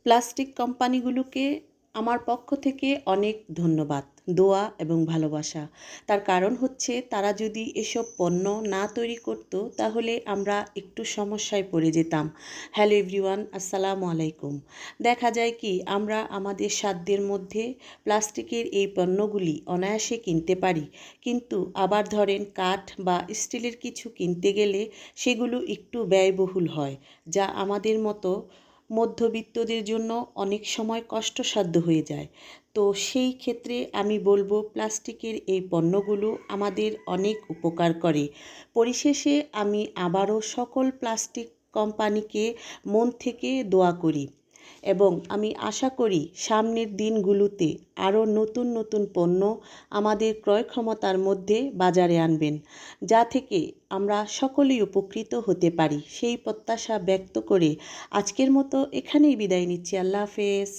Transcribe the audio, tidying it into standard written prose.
Plastic কোম্পানিগুলোকে আমার পক্ষ থেকে অনেক ধন্যবাদ, দোয়া এবং ভালোবাসা। তার কারণ হচ্ছে তারা যদি এসব পণ্য না তৈরি করত তাহলে আমরা একটু সমস্যায় পড়ে যেতাম। হ্যালো এভরিওয়ান, আসসালামু আলাইকুম। দেখা যায় কি আমরা আমাদের সাধ্যের মধ্যে প্লাস্টিকের এই পণ্যগুলি অনায়াসে কিনতে পারি, কিন্তু আবার ধরেন কাঠ বা স্টিলের কিছু কিনতে গেলে সেগুলো একটু ব্যয়বহুল হয়, যা আমাদের মতো মধ্যবিত্তদের জন্য অনেক সময় কষ্টসাধ্য হয়ে যায়। তো সেই ক্ষেত্রে আমি বলবো প্লাস্টিকের এই পণ্যগুলো আমাদের অনেক উপকার করে। পরিশেষে আমি আবারও সকল প্লাস্টিক কোম্পানিকে মন থেকে দোয়া করি এবং আমি আশা করি সামনের দিনগুলোতে আরও নতুন নতুন পণ্য আমাদের ক্রয় ক্ষমতার মধ্যে বাজারে আনবেন, যা থেকে আমরা সকলেই উপকৃত হতে পারি। সেই প্রত্যাশা ব্যক্ত করে আজকের মতো এখানেই বিদায় নিচ্ছি। আল্লাহ হাফেজ।